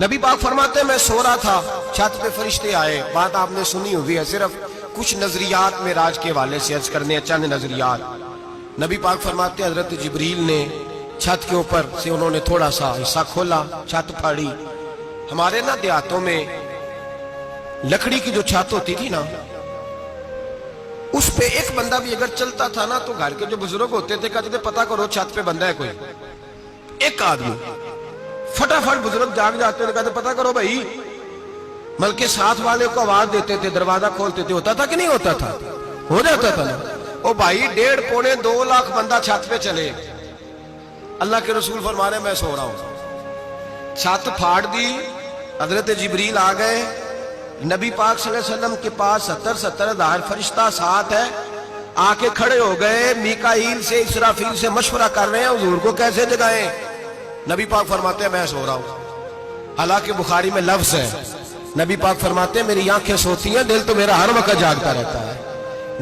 نبی پاک فرماتے ہیں میں سو رہا تھا، چھت پہ فرشتے آئے، بات آپ نے سنی ہوئی ہے، صرف کچھ نظریات معراج کے حوالے سے عرض کرنے چند نظریات۔ نبی پاک فرماتے ہیں حضرت جبریل نے چھت کے اوپر سے انہوں نے تھوڑا سا حصہ کھولا، چھت پھاڑی۔ ہمارے نا دیہاتوں میں لکڑی کی جو چھت ہوتی تھی نا، اس پہ ایک بندہ بھی اگر چلتا تھا نا تو گھر کے جو بزرگ ہوتے تھے کہتے تھے پتہ کرو چھت پہ بندہ ہے کوئی، ایک آدمی فٹافٹ بزرگ جاگ جاتے تھے، کہتے پتہ کرو بھائی، بلکہ ساتھ والے کو آواز دیتے تھے، دروازہ کھولتے تھے، ہوتا تھا کہ نہیں ہوتا تھا؟ ہو جاتا تھا نا۔ او بھائی 1.5 پونے 2 لاکھ بندہ چھت پہ چلے، اللہ کے رسول فرما رہے میں سو رہا ہوں، چھت پھاڑ دی، حضرت جبریل آ گئے، نبی پاک صلی اللہ علیہ وسلم کے پاس 70 ہزار فرشتہ ساتھ ہے، آ کے کھڑے ہو گئے، میکائیل سے اسرافیل سے مشورہ کر رہے ہیں حضور کو کیسے جگائیں۔ نبی پاک فرماتے ہیں میں سو رہا ہوں، حالانکہ بخاری میں لفظ ہے، نبی پاک فرماتے ہیں میری آنکھیں سوتی ہیں، دل تو میرا ہر وقت جاگتا رہتا ہے۔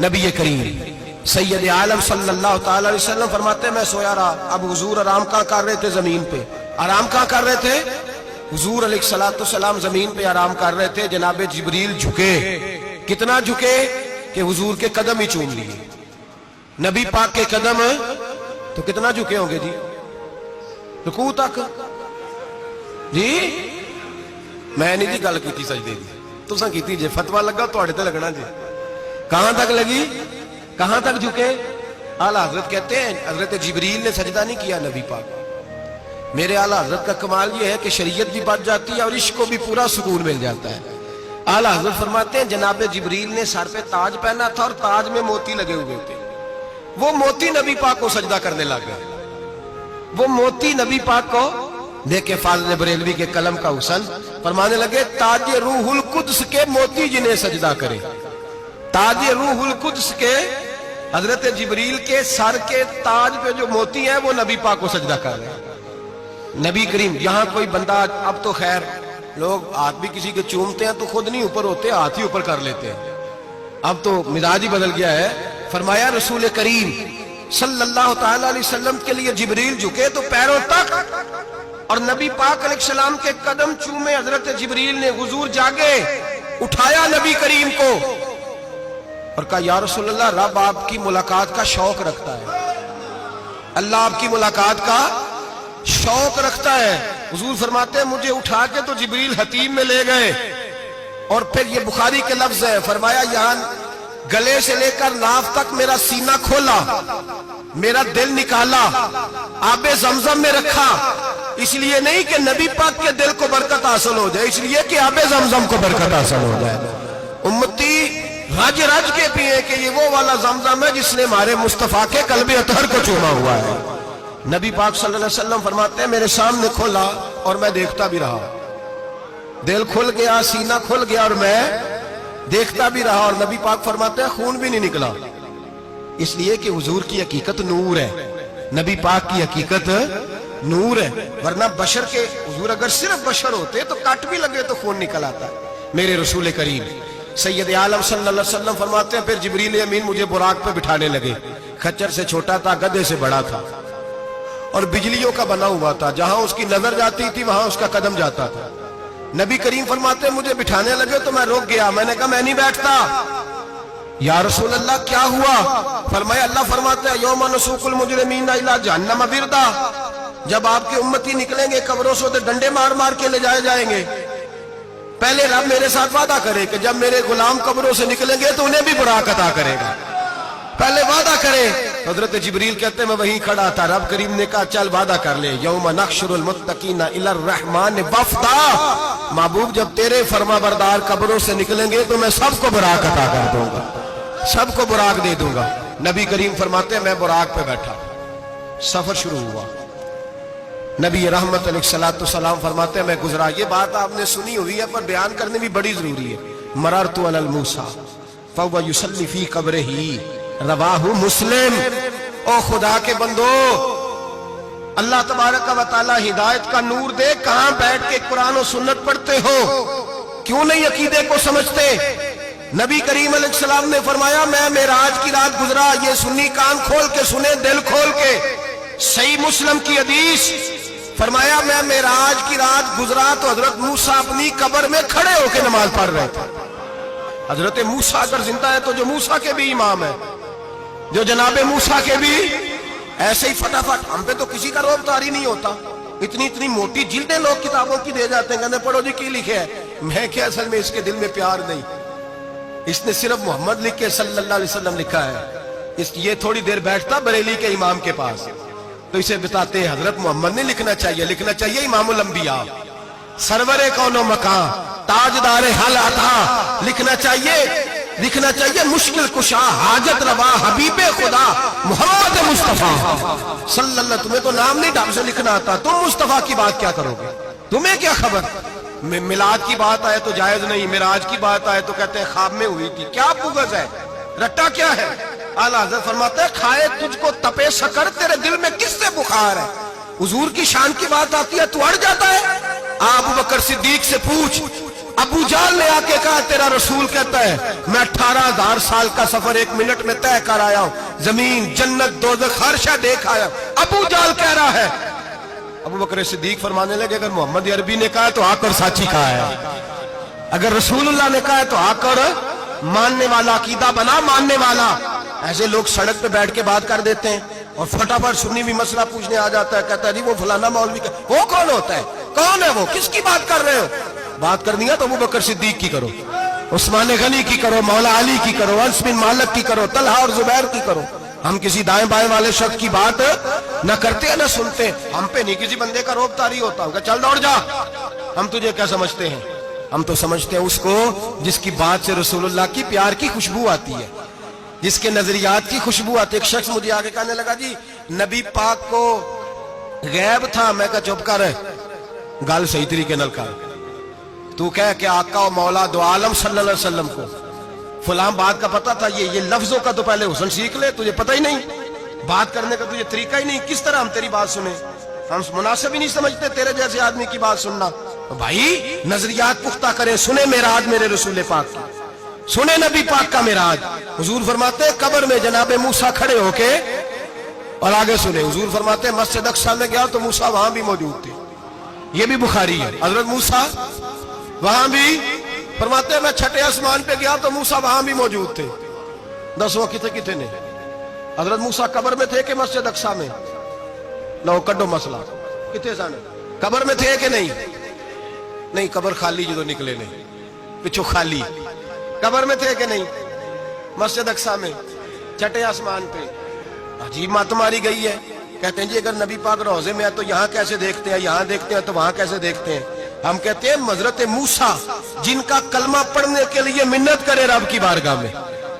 نبی کریم سید عالم صلی اللہ تعالی علیہ وسلم فرماتے ہیں میں سویا رہا، اب حضور آرام کہاں کر رہے تھے؟ زمین پہ۔ آرام کہاں کر رہے تھے؟ حضور علیہ السلام زمین پہ آرام کر رہے تھے، جناب جبریل جھکے، کتنا جھکے کہ حضور کے قدم ہی چوم لیے۔ نبی پاک کے قدم تو کتنا جھکے ہوں گے جی؟ رکوع تک جی؟ میں نہیں جی گل کی سجدے دی، تساں کیتی جے، فتویٰ لگا تواڈے تے لگنا جی۔ کہاں تک لگی؟ کہاں تک جھکے؟ اعلیٰ حضرت کہتے ہیں حضرت جبریل نے سجدہ نہیں کیا نبی پاک۔ میرے اعلیٰ حضرت کا کمال یہ ہے کہ شریعت بھی بچ جاتی ہے اور عشق کو بھی پورا سکون مل جاتا ہے۔ اعلیٰ حضرت فرماتے ہیں جناب جبریل نے سر پہ تاج پہنا تھا اور تاج میں موتی لگے ہوئے تھے، وہ موتی نبی پاک کو سجدہ کرنے لگ گئے، وہ موتی نبی پاک کو دیکھے۔ فاضل بریلوی کے قلم کا حسن فرمانے لگے تاج روح القدس کے موتی جنہیں سجدہ کرے، تاج روح القدس کے حضرت جبریل کے سر کے تاج پہ جو موتی ہیں وہ نبی پاک کو سجدہ کر رہے ہیں۔ نبی کریم یہاں کوئی بندہ، اب تو خیر لوگ ہاتھ بھی کسی کے چومتے ہیں تو خود نہیں اوپر ہوتے، ہاتھ ہی اوپر کر لیتے ہیں، اب تو مزاج ہی بدل گیا ہے۔ فرمایا رسول کریم صلی اللہ تعالی علیہ وسلم کے لیے جبریل جھکے تو پیروں تک، اور نبی پاک علیہ السلام کے قدم چومے حضرت جبریل نے، حضور جاگے، اٹھایا نبی کریم کو اور کہا یا رسول اللہ رب آپ کی ملاقات کا شوق رکھتا ہے، اللہ آپ کی ملاقات کا شوق رکھتا ہے۔ حضور فرماتے ہیں مجھے اٹھا کے تو جبریل حتیم میں لے گئے، اور پھر یہ بخاری کے لفظ ہے، فرمایا یہاں گلے سے لے کر ناف تک میرا سینہ کھولا، میرا دل نکالا، آب زمزم میں رکھا، اس لیے نہیں کہ نبی پاک کے دل کو برکت حاصل ہو جائے، اس لیے کہ آب زمزم کو برکت حاصل ہو جائے۔ امتی رج رج کے پیئے کہ یہ وہ والا زمزم ہے جس نے ہمارے مصطفیٰ کے قلب اطہر کو چوما ہوا ہے۔ نبی پاک صلی اللہ علیہ وسلم فرماتے ہیں میرے سامنے کھولا اور میں دیکھتا بھی رہا، دل کھل گیا، سینہ کھل گیا اور میں دیکھتا بھی رہا، اور نبی پاک فرماتے ہیں خون بھی نہیں نکلا، اس لیے کہ حضور کی حقیقت نور ہے، نبی پاک کی حقیقت نور ہے، ورنہ بشر کے حضور اگر صرف بشر ہوتے تو کٹ بھی لگے تو خون نکل آتا۔ میرے رسول کریم سید عالم صلی اللہ علیہ وسلم فرماتے ہیں پھر جبریل امین مجھے براق پہ بٹھانے لگے، خچر سے چھوٹا تھا، گدھے سے بڑا تھا، اور بجلیوں کا بنا ہوا تھا، جہاں اس کی نظر جاتی تھی وہاں اس کا قدم جاتا تھا۔ نبی کریم فرماتے ہیں مجھے بٹھانے لگے تو میں رک گیا، میں نے کہا میں نہیں بیٹھتا۔ یا رسول اللہ کیا ہوا؟ فرمایا اللہ فرماتے ہیں یوم نسوق المجرمین الی جہنم وردا، جب آپ کے امتی نکلیں گے قبروں سے ڈنڈے مار مار کے لے جائے جائیں گے، پہلے رب میرے ساتھ وعدہ کرے کہ جب میرے غلام قبروں سے نکلیں گے تو انہیں بھی براق عطا کرے گا، پہلے وعدہ کرے۔ حضرت جبریل کہتے ہیں میں وہیں کھڑا تھا، رب کریم نے کہا چل وعدہ کر لے، یوم نحشر المتقین الی الرحمن وفدا، محبوب جب تیرے فرما بردار قبروں سے نکلیں گے تو میں سب کو براق عطا کر دوں گا، سب کو براق دے دوں گا۔ نبی کریم فرماتے ہیں میں براق پہ بیٹھا، سفر شروع ہوا، نبی رحمت علیہ السلام فرماتے ہیں میں گزرا۔ یہ بات آپ نے سنی ہوئی ہے پر بیان کرنے بھی بڑی ضروری ہے۔ مررت علی الموسیٰ فہو یصلی فی قبرہ، رواہ مسلم۔ او خدا کے بندو، اللہ تبارک و تعالی ہدایت کا نور دے، کہاں بیٹھ کے قرآن و سنت پڑھتے ہو؟ کیوں نہیں عقیدے کو سمجھتے؟ نبی کریم علیہ السلام نے فرمایا میں معراج کی رات گزرا، یہ سنی کان کھول کے سنے، دل کھول کے، صحیح مسلم کی حدیث، فرمایا میں معراج کی رات گزرا تو حضرت موسیٰ اپنی قبر میں کھڑے ہو کے نماز پڑھ رہے تھے. حضرت موسیٰ اگر زندہ ہے تو جو موسیٰ کے بھی امام ہے, جو جناب موسیٰ کے بھی ایسے ہی فٹافٹ. ہم پہ تو کسی کا روب طاری نہیں ہوتا, اتنی موٹی جلدیں لوگ کتابوں کی دے جاتے ہیں, کہتے پڑھو جی کی لکھے ہے. میں کہ اصل میں اس کے دل میں پیار نہیں, اس نے صرف محمد لکھ کے صلی اللہ علیہ وسلم لکھا ہے. یہ تھوڑی دیر بیٹھتا بریلی کے امام کے پاس تو اسے بتاتے ہیں حضرت محمد نے لکھنا چاہیے امام الانبیاء, سرور کون و مکان, تاجدار حال عطا, لکھنا چاہیے مشکل کشا, حاجت روا, حبیب خدا محمد مصطفیٰ صلی اللہ. تمہیں تو نام نہیں ڈھنگ سے لکھنا آتا, تم مصطفیٰ کی بات کیا کرو گے, تمہیں کیا خبر. میلاد کی بات آئے تو جائز نہیں, معراج کی بات آئے تو کہتے ہیں خواب میں ہوئی تھی. کیا بغض ہے, رٹا کیا ہے. اعلیٰ حضرت فرماتے ہیں کھائے تجھ کو تپے شکر, تیرے دل میں کس سے بخار ہے. حضور کی شان کی بات آتی ہے تو اڑ جاتا ہے. ابو بکر صدیق سے پوچھ, ابو جال نے آ کے کہا تیرا رسول کہتا ہے میں 18,000 سال کا سفر 1 منٹ میں طے کر آیا ہوں, زمین جنت دوزخ ہر شے دیکھ آیا. ابو جال کہہ رہا ہے. ابو بکر صدیق فرمانے لگے اگر محمد عربی نے کہا تو آ کر سچی کہا ہے, اگر رسول اللہ نے کہا ہے تو آ کر ماننے والا, عقیدہ بنا ماننے والا. ایسے لوگ سڑک پہ بیٹھ کے بات کر دیتے ہیں اور فٹافٹ سنی بھی مسئلہ پوچھنے آ جاتا ہے, کہتا ہے جی وہ فلانا مولوی کا. وہ کون ہوتا ہے, کون ہے وہ, کس کی بات کر رہے ہو. بات کرنی ہے تو ابو بکر صدیق کی کرو, عثمان غنی کی کرو, مولا علی کی کرو, انس بن مالک کی کرو, طلحہ اور زبیر کی کرو. ہم کسی دائیں بائیں والے شخص کی بات نہ کرتے ہیں نہ سنتے. ہم پہ نہیں کسی بندے کا روب طاری ہوتا, کہ چل دوڑ جا. ہم تجھے کیا سمجھتے ہیں, ہم تو سمجھتے ہیں اس کو جس کی بات سے رسول اللہ کی پیار کی خوشبو آتی ہے, جس کے نظریات کی خوشبو آتی ہے. ایک شخص مجھے آگے کہنے لگا جی نبی پاک کو غیب تھا. میں کہا چپ کر, گال صحیح طریقے نل کر. تو کہہ کہ آقا و مولا دو عالم صلی اللہ علیہ وسلم کو فلاں بات کا پتہ تھا. یہ لفظوں کا تو پہلے حسن سیکھ لے, تجھے پتہ ہی نہیں, بات کرنے کا تجھے طریقہ ہی نہیں. کس طرح ہم تیری بات سنیں, ہم مناسب ہی نہیں سمجھتے تیرے جیسے آدمی کی بات سننا. بھائی نظریات پختہ کرے, سنے معراج میرے رسول پاک کی, سنے نبی پاک کا معراج. حضور فرماتے قبر میں جناب موسیٰ کھڑے ہو کے, اور آگے سنے حضور فرماتے مسجد اقصیٰ میں گیا تو موسیٰ وہاں بھی موجود تھے. یہ بھی بخاری ہے. حضرت موسیٰ وہاں بھی, فرماتے میں 6 آسمان پہ گیا تو موسیٰ وہاں بھی موجود تھے. 10 وہ کتنے نے, حضرت موسیٰ قبر میں تھے کہ مسجد اقصیٰ میں. لو کڈو مسئلہ, کتنے سانے قبر میں تھے کہ نہیں, قبر خالی جو نکلے نے پچھو خالی, قبر میں تھے کہ نہیں, مسجد اقصیٰ میں 6 آسمان پہ. عجیب بات تمہاری گئی ہے. کہتے ہیں جی اگر نبی پاک روضے میں ہے تو یہاں کیسے دیکھتے ہیں, یہاں دیکھتے ہیں تو وہاں کیسے دیکھتے ہیں. ہم کہتے ہیں حضرت موسیٰ جن کا کلمہ پڑھنے کے لیے منت کرے رب کی بارگاہ میں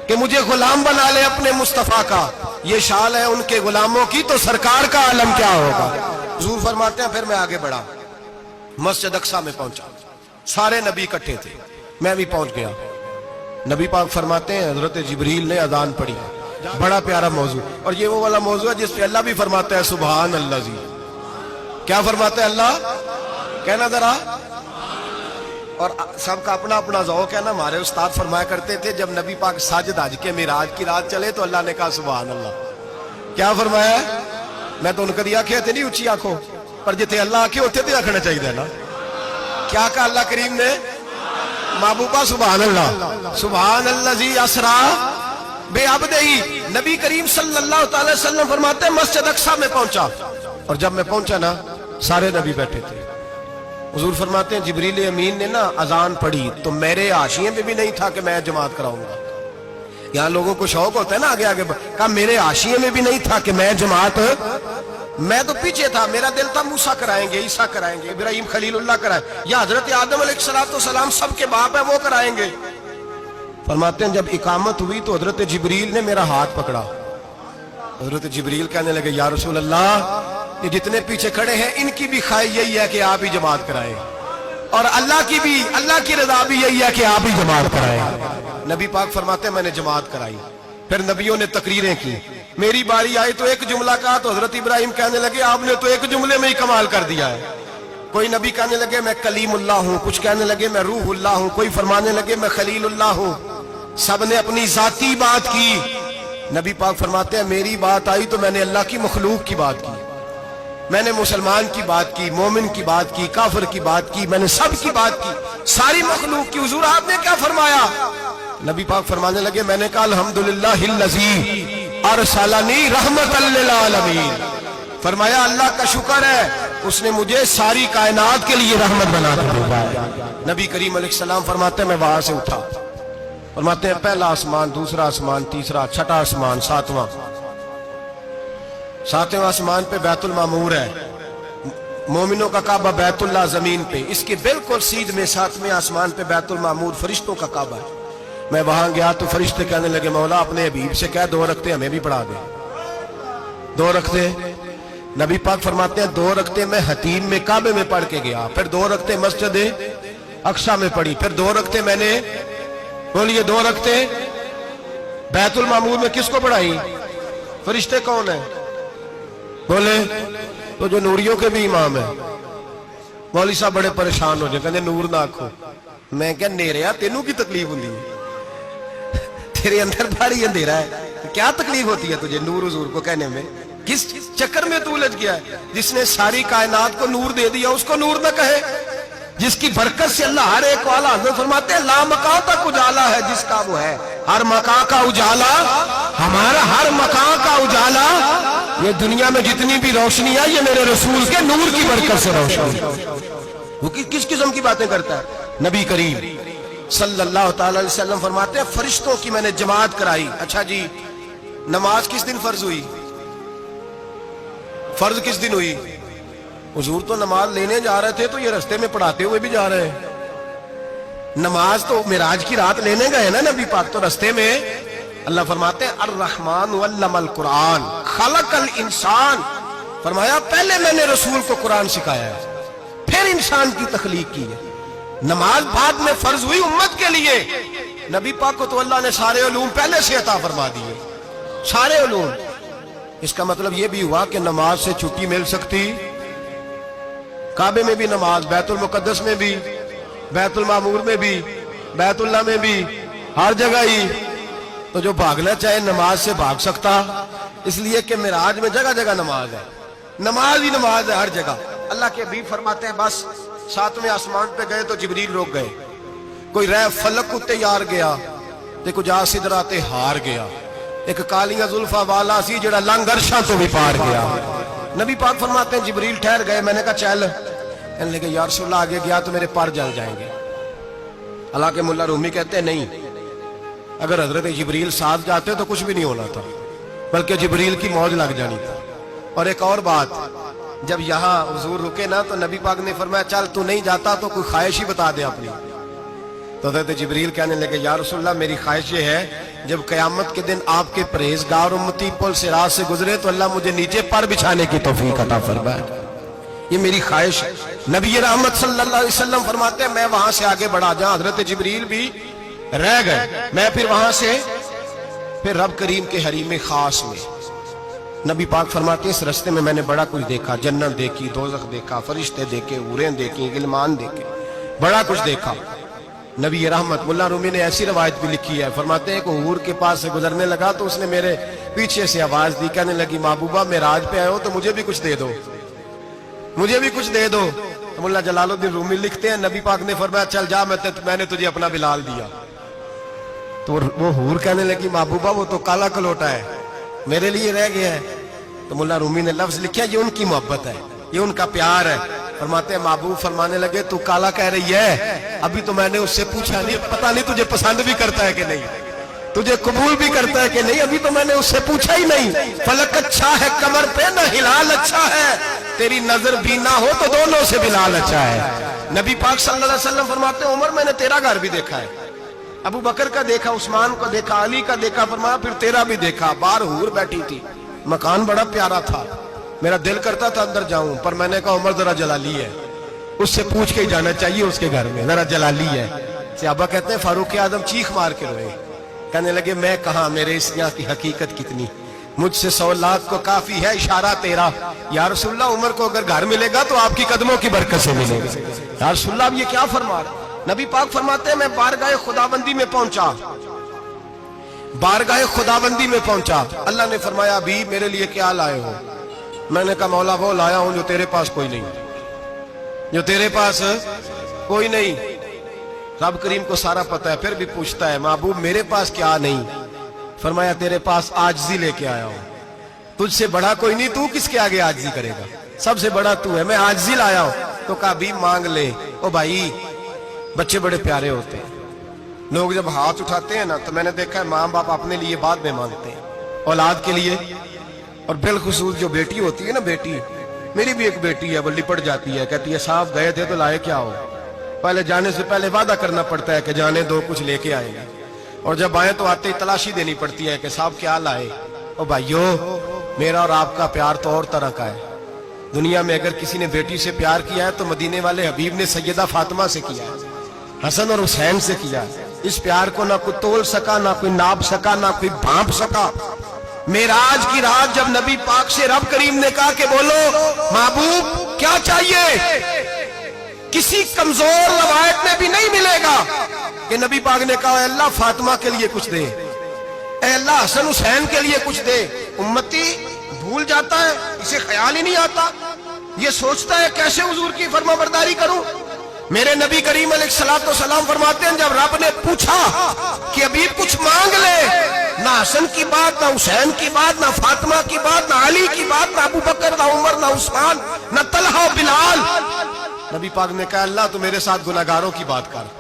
کہ مجھے غلام بنا لے اپنے مصطفیٰ کا, یہ شان ہے ان کے غلاموں کی, تو سرکار کا عالم کیا ہوگا. حضور فرماتے ہیں پھر میں آگے بڑھا, مسجد اقصیٰ میں پہنچا, سارے نبی اکٹھے تھے, میں بھی پہنچ گیا. نبی پاک فرماتے ہیں حضرت جبریل نے اذان پڑھی. بڑا پیارا موضوع, اور یہ وہ والا موضوع ہے جس پہ اللہ بھی فرماتا ہے سبحان اللہ. جی کیا فرماتا ہے اللہ, کہنا ذرا. اور سب کا اپنا اپنا ذوق ہے نا. ہمارے استاد فرمایا کرتے تھے جب نبی پاک ساجد حج کے معراج کی رات چلے تو اللہ نے کہا سبحان اللہ. کیا فرمایا, میں تو ان کو دیا کہتے نہیں اچھی آنکھوں پر جتنے اللہ آنکھیں ہوتے تھے آنکھنا چاہیے نا. کیا کہا اللہ کریم نے, محبوبہ سبحان اللہ. سبحان اللہ زی اسرا بے عبدہی. نبی کریم صلی اللہ تعالی وسلم فرماتے ہیں مسجد اقصیٰ میں پہنچا, اور جب میں پہنچا نا سارے نبی بیٹھے تھے. حضور فرماتے ہیں جبریل امین نے نا اذان پڑھی تو میرے حاشیے میں بھی نہیں تھا کہ میں جماعت کراؤں گا. یہاں لوگوں کو شوق ہوتا ہے نا آگے آگے, کہا میرے حاشیے میں بھی نہیں تھا کہ میں جماعت, میں تو پیچھے تھا. میرا دل تھا موسیٰ کرائیں گے, عیسیٰ کرائیں گے, ابراہیم خلیل اللہ کرائیں, یا حضرت آدم علیہ السلام سب کے باپ ہے وہ کرائیں گے. فرماتے ہیں جب اقامت ہوئی تو حضرت جبریل نے میرا ہاتھ پکڑا. حضرت جبریل کہنے لگے یا رسول اللہ یہ جتنے پیچھے کھڑے ہیں ان کی بھی خواہش یہی ہے کہ آپ ہی جماعت کرائیں, اور اللہ کی رضا بھی یہی ہے کہ آپ ہی جماعت کرائیں. نبی پاک فرماتے ہیں میں نے جماعت کرائی. پھر نبیوں نے تقریریں کی. میری باری آئی تو ایک جملہ کہا تو حضرت ابراہیم کہنے لگے آپ نے تو ایک جملے میں ہی کمال کر دیا ہے. کوئی نبی کہنے لگے میں کلیم اللہ ہوں, کچھ کہنے لگے میں روح اللہ ہوں, کوئی فرمانے لگے میں خلیل اللہ ہوں. سب نے اپنی ذاتی بات کی. نبی پاک فرماتے ہیں میری بات آئی تو میں نے اللہ کی مخلوق کی بات کی. میں نے مسلمان کی بات کی، مومن کی بات کی، کافر کی بات کی، میں نے سب کی بات کی، ساری مخلوق کی۔ حضور آپ نے کیا فرمایا؟ نبی پاک فرمانے لگے میں نے کہا الحمدللہ الذی ارسلنی رحمت للعالمین، فرمایا اللہ کا شکر ہے اس نے مجھے ساری کائنات کے لیے رحمت بنا کر بھیجا ہے۔ نبی کریم علیہ السلام فرماتے ہیں میں وہاں سے اٹھا، فرماتے ہیں پہلا آسمان، دوسرا آسمان، تیسرا، چھٹا آسمان، ساتواں آسمان پہ بیت المعمور ہے، مومنوں کا کعبہ بیت اللہ زمین پہ، اس کے بالکل سیدھ میں 7ویں آسمان پہ بیت المعمور فرشتوں کا کعبہ ہے۔ میں وہاں گیا تو فرشتے کہنے لگے مولا اپنے حبیب سے کہہ 2 رکعتیں ہمیں بھی پڑھا دے۔ 2 رکعتیں نبی پاک فرماتے ہیں 2 رکعتیں میں حتیم میں کعبے میں پڑھ کے گیا، پھر 2 رکعتیں مسجد اقصی میں پڑھی، پھر 2 رکعتیں میں نے بولیے 2 رکعتیں بیت المعمور میں کس کو پڑھائی؟ فرشتے کون ہیں بولے؟ تو جو نوریوں کے بھی امام ہیں۔ مولوی صاحب بڑے پریشان ہو جائے، کہنے نور نہ آکھو۔ میں کہا نیریا تینوں کی تکلیف ہوندی ہے، تیرے اندر بھاری اندھیرا ہے، کیا تکلیف ہوتی ہے تجھے نور حضور کو کہنے میں؟ کس چکر میں تو الجھ گیا ہے؟ جس نے ساری کائنات کو نور دے دیا اس کو نور نہ کہے؟ جس کی برکت سے اللہ ہر ایک والا، حضرت فرماتے ہیں لا مکان تک اجالا ہے جس کا وہ ہے، ہر مکان کا اجالا ہمارا، ہر مکان کا اجالا، یہ دنیا میں جتنی بھی روشنی ہے یہ میرے رسول کے نور کی برکت سے روشنی۔ وہ کس قسم کی باتیں کرتا ہے؟ نبی کریم صلی اللہ تعالی علیہ وسلم فرماتے ہیں فرشتوں کی میں نے جماعت کرائی۔ اچھا جی نماز کس دن فرض ہوئی؟ فرض کس دن ہوئی؟ حضور تو نماز لینے جا رہے تھے تو یہ رستے میں پڑھاتے ہوئے بھی جا رہے ہیں۔ نماز تو معراج کی رات لینے گئے نا نبی پاک، تو رستے میں اللہ فرماتے ہیں الرحمن علم القرآن خلق الانسان، فرمایا پہلے میں نے رسول کو قرآن سکھایا ہے پھر انسان کی تخلیق کی ہے۔ نماز بعد میں فرض ہوئی امت کے لیے، نبی پاک کو تو اللہ نے سارے علوم پہلے سے عطا فرما دیے، سارے علوم۔ اس کا مطلب یہ بھی ہوا کہ نماز سے چھٹی مل سکتی، کعبے میں بھی نماز، بیت المقدس میں بھی، بیت المعمور میں بھی، بیت اللہ میں بھی، ہر جگہ ہی۔ تو جو بھاگنا چاہے نماز سے بھاگ سکتا، اس لیے کہ معراج میں جگہ جگہ نماز ہے، نماز ہی نماز ہے ہر جگہ۔ اللہ کے حبیب فرماتے ہیں بس 7ویں آسمان پہ گئے تو جبریل روک گئے، کوئی رہ فلک کو تیار گیا تے کچھ سدراتے ہار گیا، ایک کالیاں زلفاں والا سی جڑا لنگ عرشاں تو بھی پار گیا۔ نبی پاک فرماتے ہیں جبریل ٹھہر گئے، میں نے کہا چل، کہنے لگے یا رسول اللہ آگے گیا تو میرے پر جل جائیں گے۔ حالانکہ ملا رومی کہتے ہیں نہیں، اگر حضرت جبریل ساتھ جاتے تو کچھ بھی نہیں ہونا تھا، بلکہ جبریل کی موج لگ جانی تھی۔ اور ایک اور بات، جب یہاں حضور رکے نا تو نبی پاک نے فرمایا چل تو نہیں جاتا تو کوئی خواہش ہی بتا دے اپنی۔ تو حضرت جبریل کہنے لگے یا رسول اللہ میری خواہش یہ ہے جب قیامت کے دن آپ کے پرہیزگار امتی پل صراط سے گزرے تو اللہ مجھے نیچے پر بچھانے کی توفیق عطا فرمائے، یہ میری خواہش ہے۔ نبی رحمت صلی اللہ علیہ وسلم فرماتے ہیں میں وہاں سے آگے بڑھا جہاں حضرت جبریل بھی رہ گئے، میں پھر وہاں سے پھر رب کریم کے حریم خاص میں۔ نبی پاک فرماتے ہیں اس رستے میں میں نے بڑا کچھ دیکھا، جنت دیکھی، دوزخ دیکھا، فرشتے دیکھے، حوریں دیکھی، غلمان دیکھے، بڑا کچھ دیکھا۔ نبی رحمت ملا رومی نے ایسی روایت بھی لکھی ہے، فرماتے ہیں کہ حور کے پاس سے گزرنے لگا تو اس نے میرے پیچھے سے آواز دی، کہنے لگی محبوبہ معراج پہ آئے ہو تو مجھے بھی کچھ دے دو، مجھے بھی کچھ دے دو۔ ملا جلال الدین رومی لکھتے ہیں نبی پاک نے فرمایا چل جا میں نے تجھے اپنا بلال دیا۔ تو وہ حور کہنے لگی محبوبہ وہ تو کالا کلوٹا ہے، میرے لیے رہ گیا ہے۔ تو ملا رومی نے لفظ لکھا یہ ان کی محبت ہے، یہ ان کا پیار ہے۔ فرماتے ہیں محبوب فرمانے لگے تو کالا کہہ رہی ہے، ابھی تو میں نے اس سے پوچھا نہیں، پتہ نہیں تجھے پسند بھی کرتا ہے کہ نہیں، تجھے قبول بھی کرتا ہے کہ نہیں، ابھی تو میں نے اس سے پوچھا ہی نہیں۔ فلک اچھا ہے کمر پہ نہ ہلال اچھا ہے، تیری نظر بھی نہ ہو تو دونوں سے بلال اچھا ہے۔ نبی پاک صلی اللہ علیہ وسلم فرماتے ہیں عمر میں نے تیرا گھر بھی دیکھا ہے، ابو بکر کا دیکھا، عثمان کو دیکھا، علی کا دیکھا، فرمایا پھر تیرا بھی دیکھا۔ باہر حور بیٹھی تھی، مکان بڑا پیارا تھا، میرا دل کرتا تھا اندر جاؤں، پر میں نے کہا عمر ذرا جلالی ہے، اس سے پوچھ کے ہی جانا چاہیے اس کے گھر میں، ذرا جلالی ہے۔ صحابہ کہتے ہیں فاروق اعظم چیخ مار کے روئے، کہنے لگے میں کہاں، میرے اس یہاں کی حقیقت کتنی، مجھ سے 100 لاکھ کو کافی ہے اشارہ تیرا۔ یا رسول اللہ عمر کو اگر گھر ملے گا تو آپ کی قدموں کی برکت سے ملے گا۔ یا رسول اللہ اب یہ کیا فرما رہا؟ نبی پاک فرماتے ہیں میں بارگاہ خداوندی میں پہنچا، بارگاہ خداوندی میں پہنچا، اللہ نے فرمایا ابھی میرے لیے کیا لائے ہو؟ میں نے کہا مولا وہ لایا ہوں جو تیرے پاس کوئی نہیں, جو تیرے پاس کوئی نہیں. رب کریم کو سارا پتہ ہے, پھر بھی پوچھتا ہے محبوب میرے پاس کیا نہیں؟ فرمایا تیرے پاس عاجزی لے کے آیا ہوں, تجھ سے بڑا کوئی نہیں, تو کس کے آگے عاجزی کرے گا, سب سے بڑا تو ہے, میں عاجزی لایا ہوں. تو کہا بھی مانگ لے. او بھائی بچے بڑے پیارے ہوتے ہیں, لوگ جب ہاتھ اٹھاتے ہیں نا تو میں نے دیکھا ہے ماں باپ اپنے لیے بعد میں مانگتے ہیں, اولاد کے لیے. اور بالخصوص جو بیٹی ہوتی ہے نا, بیٹی, میری بھی ایک بیٹی ہے, وہ لپٹ جاتی ہے, کہتی ہے صاحب گئے تھے تو لائے کیا ہو؟ پہلے جانے سے پہلے وعدہ کرنا پڑتا ہے کہ جانے دو کچھ لے کے آئے گا, اور جب آئے تو آتے ہی تلاشی دینی پڑتی ہے کہ صاحب کیا لائے. او بھائیو میرا اور آپ کا پیار تو اور طرح کا ہے. دنیا میں اگر کسی نے بیٹی سے پیار کیا ہے تو مدینے والے حبیب نے سیدہ فاطمہ سے کیا ہے, حسن اور حسین سے کیا ہے. اس پیار کو نہ کوئی تول سکا, نہ کوئی ناپ سکا, نہ کوئی بھانپ سکا. معراج کی رات جب نبی پاک سے رب کریم نے کہا کہ بولو محبوب کیا چاہیے, کسی کمزور روایت میں بھی نہیں ملے گا کہ نبی پاک نے کہا اے اللہ فاطمہ کے لیے کچھ دے, اے اللہ حسن حسین کے لیے کچھ دے. امتی بھول جاتا ہے, اسے خیال ہی نہیں آتا, یہ سوچتا ہے کیسے حضور کی فرما برداری کروں. میرے نبی کریم علیہ الصلوۃ والسلام فرماتے ہیں جب رب نے پوچھا کہ ابھی کچھ مانگ لے, نہ حسن کی بات, نہ حسین کی بات, نہ فاطمہ کی بات, نہ علی کی بات, نہ ابو بکر, نہ عمر, نہ عثمان, نہ طلحہ بلال. نبی پاک نے کہا اللہ تو میرے ساتھ گناہگاروں کی بات کر,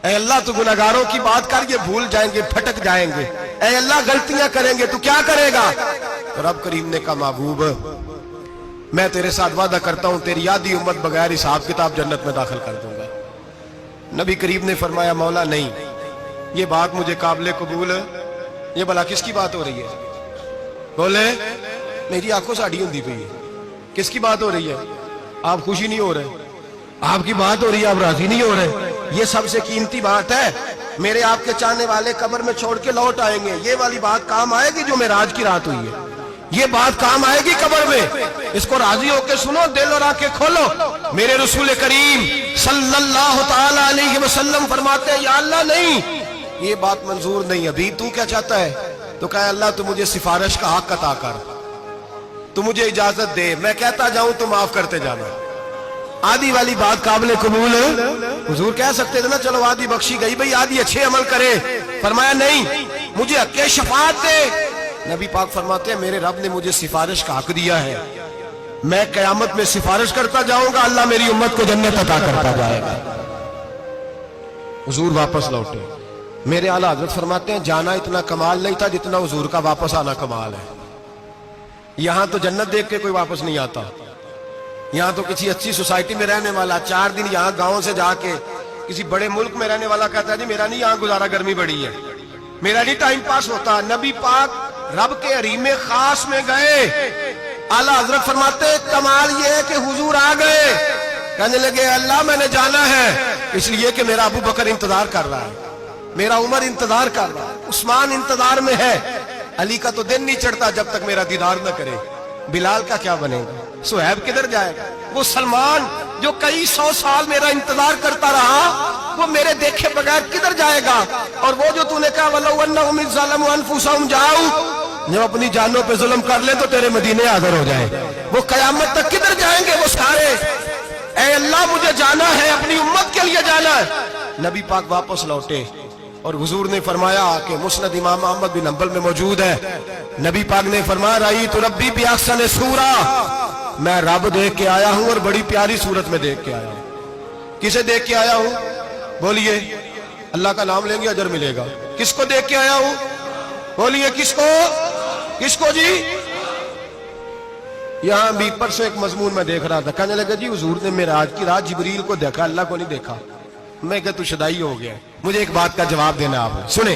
اے اللہ تو گناہگاروں کی بات کر, یہ بھول جائیں گے, پھٹک جائیں گے, اے اللہ غلطیاں کریں گے, تو کیا کرے گا؟ تو رب کریم نے کہا محبوب میں تیرے ساتھ وعدہ کرتا ہوں تیری آدھی امت بغیر حساب کتاب جنت میں داخل کر دوں گا. نبی کریم نے فرمایا مولا نہیں, یہ بات مجھے قابل قبول ہے. یہ بھلا کس کی بات ہو رہی ہے؟ بولے میری آنکھوں سے اڑی ہوندی پئی ہے, کس کی بات ہو رہی ہے؟ آپ خوشی نہیں ہو رہے, آپ کی بات ہو رہی ہے, آپ راضی نہیں ہو رہے. یہ سب سے قیمتی بات ہے. میرے آپ کے چاہنے والے قبر میں چھوڑ کے لوٹ آئیں گے, یہ والی بات کام آئے گی جو معراج کی رات ہوئی ہے, یہ بات کام آئے گی قبر میں. اس کو راضی ہو کے سنو, دل اور آنکھیں کھولو. میرے رسول کریم صلی اللہ تعالی علیہ وسلم فرماتے ہیں یا اللہ نہیں, یہ بات منظور نہیں. ابھی تو کیا چاہتا ہے؟ تو کہا اللہ تو مجھے سفارش کا حق عطا کر, تو مجھے اجازت دے, میں کہتا جاؤں تو معاف کرتے جانا. آدھی والی بات قابل قبول ہے. حضور کہہ سکتے تھے نا چلو آدھی بخشی گئی, بھئی آدھی اچھے عمل کرے. فرمایا نہیں, مجھے حق شفاعت دے. نبی پاک فرماتے ہیں میرے رب نے مجھے سفارش کا حق دیا ہے, میں قیامت میں سفارش کرتا جاؤں گا, اللہ میری امت کو جنت عطا کرتا جائے گا. حضور واپس لوٹے. میرے اعلیٰ حضرت فرماتے ہیں جانا اتنا کمال نہیں تھا جتنا حضور کا واپس آنا کمال ہے. یہاں تو جنت دیکھ کے کوئی واپس نہیں آتا, یہاں تو کسی اچھی سوسائٹی میں رہنے والا 4 دن یہاں گاؤں سے جا کے کسی بڑے ملک میں رہنے والا کہتا ہے جی میرا نہیں یہاں گزارا, گرمی بڑی ہے, میرا نہیں ٹائم پاس ہوتا. نبی پاک رب کے حریم خاص میں گئے. اعلیٰ حضرت فرماتے کمال یہ ہے کہ حضور آ گئے, کہنے لگے اللہ میں نے جانا ہے اس لیے کہ میرا ابو بکر انتظار کر رہا ہے, میرا عمر انتظار کر رہا ہے, عثمان انتظار میں ہے, علی کا تو دن نہیں چڑھتا جب تک میرا دیدار نہ کرے. بلال کا کیا بنے گا, صہیب کدھر جائے گا, وہ سلمان جو کئی 100 سال میرا انتظار کرتا رہا وہ میرے دیکھے بغیر کدھر جائے گا. اور وہ جو تو نے کہا وَلَوْ أَنَّهُمْ إِذْ ظَلَمُوا أَنفُسَهُمْ جَاءُوا, جب اپنی جانوں پہ ظلم کر لیں تو تیرے مدینے حاضر ہو جائیں, وہ قیامت تک کدھر جائیں گے وہ سارے. اے اللہ مجھے جانا ہے, اپنی امت کے لیے جانا ہے. نبی پاک واپس لوٹے اور حضور نے فرمایا کہ مسند امام احمد بن حنبل میں موجود ہے, نبی پاک نے فرمایا رأیت ربی بأحسن صورہ, میں رب دیکھ کے آیا ہوں اور بڑی پیاری صورت میں دیکھ کے آیا ہوں. کسے دیکھ کے آیا ہوں؟ بولیے, اللہ کا نام لیں گے اجر ملے گا. کس کو دیکھ کے آیا ہوں؟ بولیے کس کو, کس کو جی؟ یہاں بھی پرسوں ایک مضمون میں دیکھ رہا تھا, کہنے لگا جی حضور نے معراج کی رات جبریل کو دیکھا, اللہ کو نہیں دیکھا. میں کہا تو شدائی ہو گیا. مجھے ایک بات کا جواب دینا آپ سنیں,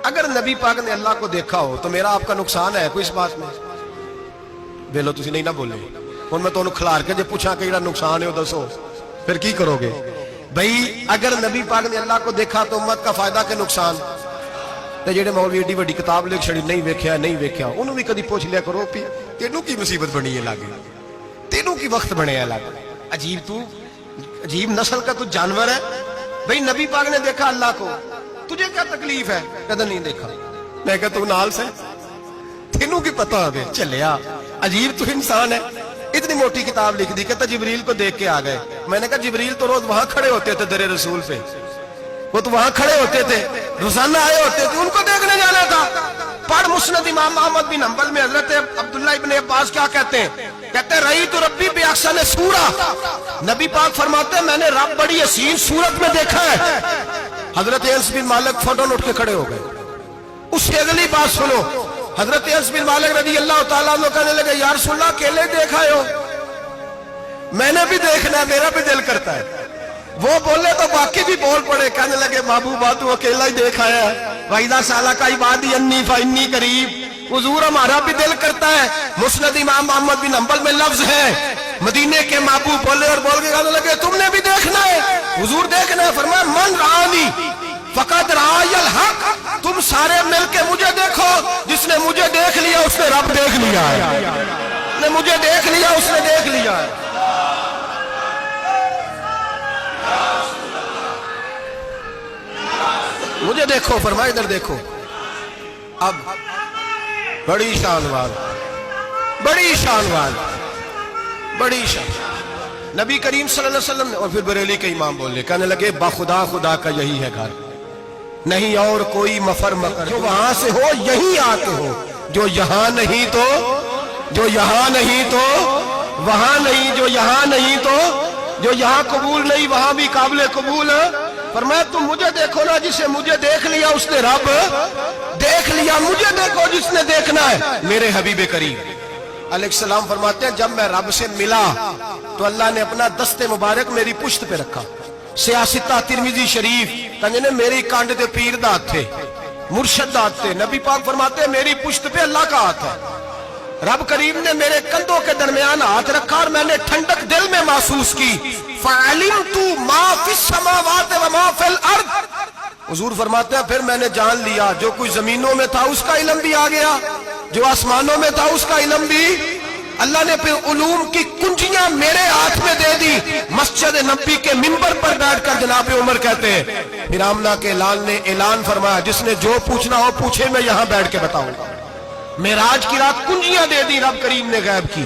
اگر نبی پاک نے اللہ کو دیکھا ہو تو میرا آپ کا نقصان ہے کوئی اس بات میں؟ بولو تسی نہیں نہ بولے, ہن میں تانوں کھلار کے جے پوچھاں کہ جڑا نقصان ہے وہ دسو, پھر کی کرو گے؟ بھئی اگر نبی پاک نے اللہ کو دیکھا تو امت کا فائدہ کہ نقصان؟ تے جڑے مولوی ایڈی وڈی کتاب لکھ چھڑی نہیں ویکھیا نہیں ویکھیا, انہوں بھی کدی پوچھ لیا کرو کہ تینوں کی مصیبت بنی ہے لاگے, تینوں کی وقت بنے ہے لاگے. عجیب تو عجیب نسل کا تو جانور ہے. بھئی نبی پاک نے دیکھا اللہ کو, تجھے کیا تکلیف ہے؟ کدھر نہیں دیکھا. میں کہتا ہوں نال سے تینوں کی پتہ ہوگی چلیا عجیب تو انسان ہے، اتنی موٹی کتاب لکھ دی، کہتا جبریل کو دیکھ کے آ گئے۔ میں نے کہا جبریل تو روز وہاں کھڑے ہوتے تھے در رسول پہ، وہ تو وہاں کھڑے ہوتے تھے، روزانہ آئے ہوتے تھے، ان کو دیکھنے جانا تھا۔ پڑھ مسند امام احمد بن حنبل میں حضرت عبداللہ ابن عباس کیا کہتے ہیں؟ کہتے ہیں رأیت ربی بأحسن صورہ، نبی پاک فرماتے ہیں میں نے رب بڑی حسین صورت میں دیکھا ہے۔ حضرت انس بن مالک فوراً اٹھ کے کھڑے ہو گئے۔ اس سے اگلی بات سنو، حضرت انس بن مالک رضی اللہ تعالیٰ عنہ کہنے لگے یا رسول اللہ اکیلے دیکھا ہو؟ میں نے بھی دیکھنا ہے، میرا بھی دل کرتا ہے۔ وہ بولے تو باقی بھی بول پڑے، کہنے لگے محبوبہ تو اکیلا ہی دیکھا ہے، وَإِذَا سَأَلَكَ عِبَادِي عَنِّي فَإِنِّي قَرِيبٌ، حضور ہمارا بھی دل کرتا ہے۔ مسند امام احمد بن حنبل میں لفظ ہے، مدینے کے محبوب بولے اور بول کے کہنے لگے تم نے بھی دیکھنا ہے؟ حضور دیکھنا ہے۔ فرمایا من رآنی فقد رآی الحق، تم سارے مل کے مجھے دیکھو، جس نے مجھے دیکھ لیا اس نے رب دیکھ لیا ہے، جس نے مجھے دیکھ لیا اس نے دیکھ لیا ہے۔ مجھے دیکھو، فرمایا ادھر دیکھو۔ اب بڑی شان وال، بڑی شان وال، بڑی شان، نبی کریم صلی اللہ علیہ وسلم نے، اور پھر بریلی کے امام بولے، کہنے لگے بخدا خدا کا یہی ہے گھر، نہیں اور کوئی مفر مکر، جو وہاں سے ہو یہی آتے ہو، جو یہاں نہیں تو، جو یہاں نہیں تو وہاں نہیں، جو یہاں نہیں تو جو یہاں قبول نہیں وہاں بھی قابل قبول۔ فرمایا تم مجھے دیکھو نا، جسے مجھے دیکھ لیا اس نے رب دیکھ لیا، مجھے دیکھو جس نے دیکھنا ہے میرے حبیب کریم علیہ السلام۔ فرماتے ہیں جب میں رب سے ملا تو اللہ نے اپنا دست مبارک میری پشت پہ رکھا، سیاستہ ترمذی شریف کہنے میری کانڈ دے پیر دات تھے، مرشد دات تھے۔ نبی پاک فرماتے ہیں میری پشت پہ اللہ کا ہاتھ ہے، رب کریم نے میرے کندھوں کے درمیان ہاتھ رکھا اور میں نے ٹھنڈک دل میں محسوس کی۔ فَعَلِمْتُ مَا فِي السَّمَاوَاتِ وَمَا فِي الْأَرْضِ، حضور فرماتے ہیں پھر میں نے جان لیا جو کچھ زمینوں میں تھا اس کا علم بھی آ گیا، جو آسمانوں میں تھا اس کا علم بھی۔ اللہ نے پھر علوم کی کنجیاں میرے ہاتھ میں دے دی۔ مسجد نبی کے منبر پر بیٹھ کر جناب عمر کہتے ہیں پھر آمنہ کے لال نے اعلان فرمایا جس نے جو پوچھنا ہو پوچھے، میں یہاں بیٹھ کے بتاؤں گا۔ معراج کی رات کنجیاں دے دی رب کریم نے غیب کی،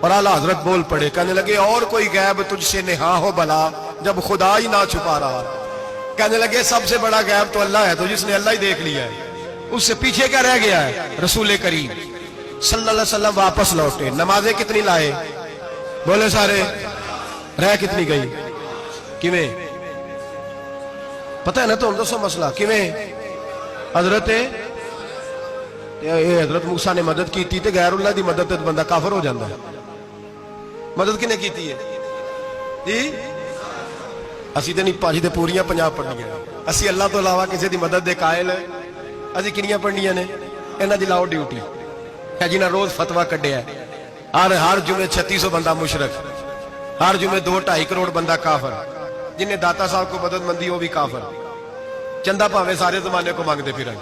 اور اعلیٰ حضرت بول پڑے کہنے لگے اور کوئی غیب تجھ سے نہا ہو بلا جب خدا ہی نہ چھپا رہا۔ کہنے لگے سب سے بڑا غیب تو اللہ ہے، تو جس نے اللہ ہی دیکھ لیا ہے اس سے پیچھے کیا رہ گیا ہے؟ رسول کریم صلی اللہ علیہ وسلم واپس لوٹے، نمازیں کتنی لائے؟ بولے سارے، رہ کتنی گئی؟ کیویں پتہ ہے نا؟ تو ہم دوسو مسئلہ کیویں حضرت موسیٰ نے مدد کی تھی تے غیر اللہ دی مدد تے بندہ کافر ہو جاندہ ہے۔ مدد کنے کی تھی ہے جی؟ اسی تے نہیں پاجی تے پوریاں 50 پڑھنیاں، اسی اللہ تو علاوہ کسی دی مدد دے قائل ہے، اسی کنیاں پڑھنیاں نے؟ انہاں دی لاؤ ڈیوٹی ہے جنہاں روز فتوہ کڈیا ہے، ہر جمعے 3600 بندہ مشرک، ہر جمعے 2-2.5 کروڑ بندہ کافر، جنہیں داتا صاحب کو مدد مندی وہ بھی کافر، چندہ پاوے سارے زمانے کو مانگتے پھرن،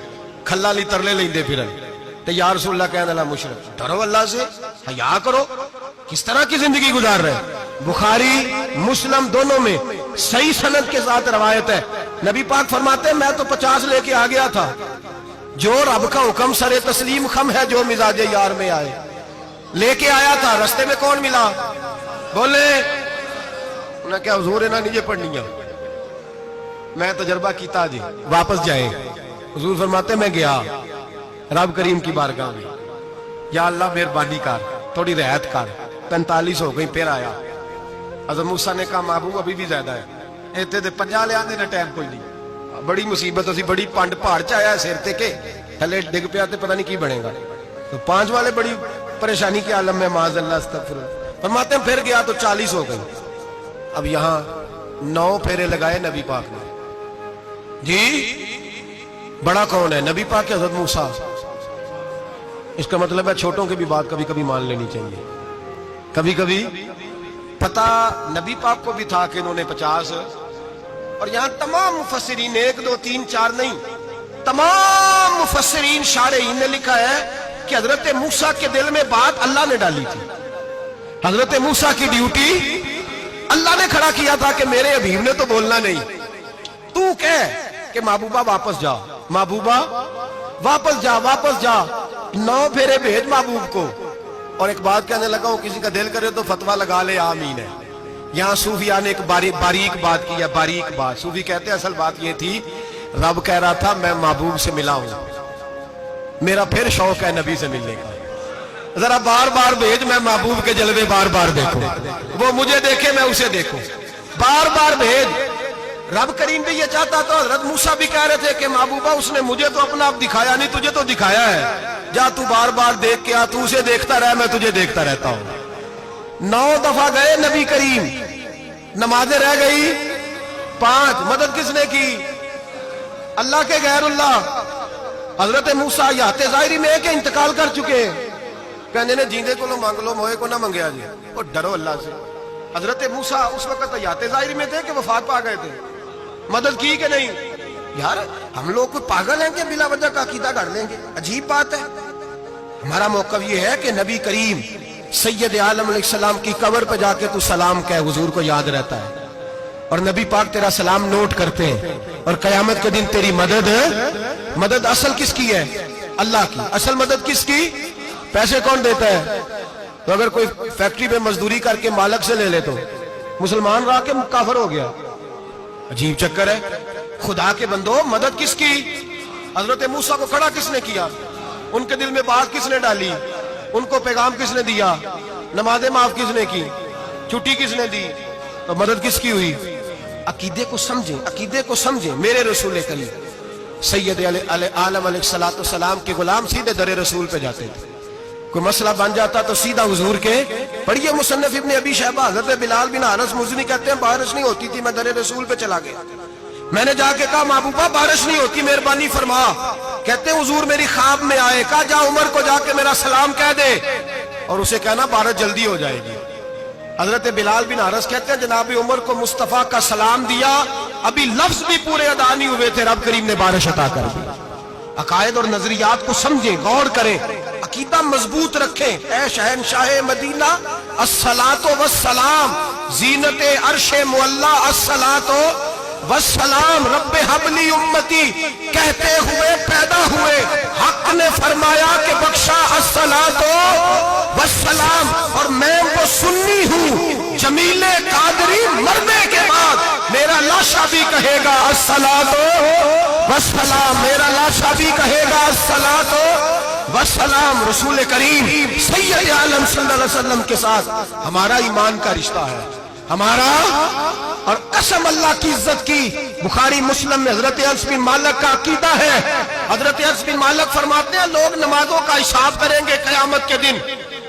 کھلا لی ترلے لیندے پھرن، تے یا رسول اللہ کہنے اللہ مشرک۔ ڈرو اللہ سے، حیا کرو، کس طرح کی زندگی گزار رہے؟ بخاری مسلم دونوں میں صحیح سند کے ساتھ روایت ہے، نبی پاک فرماتے ہیں میں تو 50 لے کے آ گیا تھا، جو رب کا حکم سر تسلیم خم ہے جو مزاج یار میں آئے، لے کے آیا تھا۔ رستے میں کون ملا؟ بولے انہیں کیا حضور انہاں نہیں یہ پڑھنیاں، میں تجربہ کیتا جی واپس جائے۔ حضور فرماتے میں گیا رب کریم کی بارگاہ میں، یا اللہ مہربانی کر تھوڑی رعایت کر، 45 ہو گئی، پھر آیا۔ حضرت موسیٰ نے کہا محبوب ابھی بھی زیادہ ہے، ایتے دے 50 لے آنے نہ ٹائم کوئی نہیں، بڑی مصیبت اسی بڑی پانڈ پہاڑ چایا ہے سیر تے کے تھلے ڈگ پیا تے پتہ نہیں کی بنے گا، تو 5 والے بڑی پریشانی کے عالم میں معاذ اللہ استغفر اللہ۔ فرماتے ہیں پھر گیا تو 40 ہو گئی، اب یہاں 9 پھیرے لگائے نبی پاک نے جی۔ بڑا کون ہے؟ نبی پاک کے حضرت موسیٰ۔ اس کا مطلب ہے چھوٹوں کی بھی بات کبھی کبھی مان لینی چاہیے، کبھی کبھی پتہ نبی پاک کو بھی تھا کہ انہوں نے 50، اور یہاں تمام مفسرین 1 2 3 4 نہیں، تمام مفسرین شارحین نے لکھا ہے کہ حضرت موسیٰ کے دل میں بات اللہ نے ڈالی تھی، حضرت موسیٰ کی ڈیوٹی اللہ نے کھڑا کیا تھا کہ میرے حبیب نے تو بولنا نہیں، تو کہہ کہ محبوبہ واپس جا، محبوبہ واپس جا، واپس جا، 9 پھیرے بھیج محبوب کو، اور ایک بات کہنے لگا ہوں، کسی کا دل کرے تو فتویٰ لگا لے، آمین ہے۔ یہاں صوفیاء نے ایک باریک بات کی ہے، باریک بات۔ صوفی کہتے ہیں اصل بات یہ تھی، رب کہہ رہا تھا میں محبوب سے ملا ہوں، میرا پھر شوق ہے نبی سے ملنے کا، ذرا بار بار بھیج، میں محبوب کے جلوے بار بار دیکھوں، وہ مجھے دیکھے میں اسے دیکھوں، بار بار بھیج۔ رب کریم بھی یہ چاہتا تو حضرت موسیٰ بھی کہہ رہے تھے کہ محبوبہ اس نے مجھے تو اپنا آپ دکھایا نہیں، تجھے تو دکھایا ہے، جا تو بار بار دیکھ کے آ، تو اسے دیکھتا رہ، میں تجھے دیکھتا رہتا ہوں۔ 9 دفعہ گئے نبی کریم، نمازیں رہ گئی 5، مدد کس نے کی؟ اللہ کے غیر اللہ۔ حضرت موسیٰ حیات ظاہری میں ہے کہ انتقال کر چکے، کہنے نے جیندے کو مانگ لو، موئے کو نہ منگیا جی، اور ڈرو اللہ سے۔ حضرت موسیٰ اس وقت حیات ظاہری میں تھے کہ وفات پا گئے تھے، مدد کی کہ نہیں؟ یار ہم لوگ کوئی پاگل ہیں کہ بلا وجہ کا عقیدہ گھڑ لیں گے؟ عجیب بات ہے۔ ہمارا موقف یہ ہے کہ نبی کریم سید عالم علیہ السلام کی قبر پہ جا کے تو سلام کہے، حضور کو یاد رہتا ہے، اور نبی پاک تیرا سلام نوٹ کرتے ہیں، اور قیامت کے دن تیری مدد اصل کس کی ہے؟ اللہ کی۔ اصل مدد کس کی؟ پیسے کون دیتا ہے؟ تو اگر کوئی فیکٹری میں مزدوری کر کے مالک سے لے لے تو مسلمان رہا کے کافر ہو گیا، عجیب چکر ہے۔ خدا کے بندو، مدد کس کی؟ حضرت موسیٰ کو کھڑا کس نے کیا؟ ان کے دل میں بات کس نے ڈالی؟ ان کو پیغام کس نے دیا؟ نمازیں معاف کس نے کی؟ چھٹی کس نے دی؟ تو مدد کس کی ہوئی؟ عقیدے کو سمجھیں، عقیدے کو سمجھیں۔ میرے رسول کریم سید عالم علیہ السلام کے غلام سیدھے در رسول پہ جاتے تھے، کوئی مسئلہ بن جاتا تو سیدھا حضور کے پڑھیے مصنف ابن ابی شیبہ، حضرت بلال بن حارث مزنی کہتے ہیں بارش نہیں ہوتی تھی، میں در رسول پہ چلا گیا، میں نے جا کے کہا محبوبہ بارش نہیں ہوتی، مہربانی فرما۔ کہتے ہیں حضور میری خواب میں آئے، کہا جا عمر کو جا کے میرا سلام کہہ دے اور اسے کہنا بارش جلدی ہو جائے گی۔ حضرت بلال بن حارث کہتے ہیں جناب عمر کو مصطفیٰ کا سلام دیا، ابھی لفظ بھی پورے ادا نہیں ہوئے تھے، رب کریم نے بارش عطا کر دی۔ عقائد اور نظریات کو سمجھیں، غور کریں، عقیدہ مضبوط رکھیں۔ اے شہنشاہ مدینہ الصلاۃ والسلام، زینت عرش معلی الصلاۃ والسلام، رب حبلی امتی کہتے ہوئے پیدا ہوئے، حق نے فرمایا کہ بخشا الصلاۃ والسلام، اور میں وہ سنی ہوں جمیل قادری مرنے کے بعد میرا لاشا بھی کہے گا الصلاۃ والسلام، میرا لاشا بھی کہے گا الصلاۃ والسلام۔ رسول کریم سید عالم صلی اللہ علیہ وسلم کے ساتھ ہمارا ایمان کا رشتہ ہے، ہمارا، اور قسم اللہ کی عزت کی، بخاری مسلم میں حضرت انس بن مالک کا عقیدہ ہے، حضرت انس بن مالک فرماتے ہیں لوگ نمازوں کا حساب کریں گے قیامت کے دن،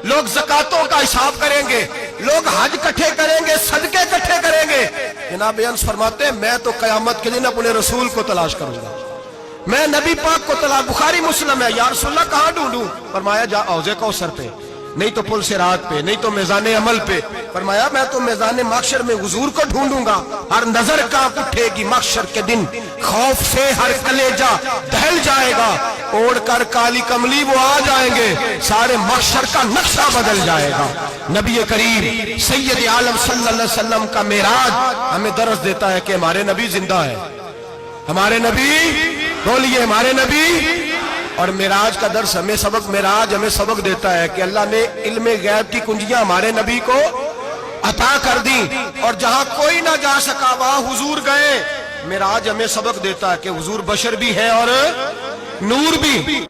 لوگ زکاتوں کا حساب کریں گے، لوگ حج کٹھے کریں گے، صدقے کٹھے کریں گے۔ جناب انس فرماتے ہیں میں تو قیامت کے دن اپنے رسول کو تلاش کروں گا، میں نبی پاک کو تلاش، بخاری مسلم ہے، یا رسول اللہ کہاں ڈھونڈوں؟ فرمایا جا حوض کوثر پہ، نہیں تو پل صراط پہ، نہیں تو میزان عمل پہ۔ فرمایا میں تو میزان محشر میں حضور کو ڈھونڈوں گا، ہر نظر کانپ اٹھے گی محشر کے دن، خوف سے ہر کلیجہ دہل جائے گا، اوڑھ کر کالی کملی وہ آ جائیں گے، سارے محشر کا نقشہ بدل جائے گا۔ نبی کریم سید عالم صلی اللہ علیہ وسلم کا معراج ہمیں درس دیتا ہے کہ ہمارے نبی زندہ ہے، ہمارے نبی، بولیے ہمارے نبی۔ اور معراج کا درس ہمیں سبق، معراج ہمیں سبق دیتا ہے کہ اللہ نے علم غیب کی کنجیاں ہمارے نبی کو عطا کر دی، اور جہاں کوئی نہ جا سکا وہاں حضور گئے۔ معراج ہمیں سبق دیتا ہے کہ حضور بشر بھی ہے اور نور بھی۔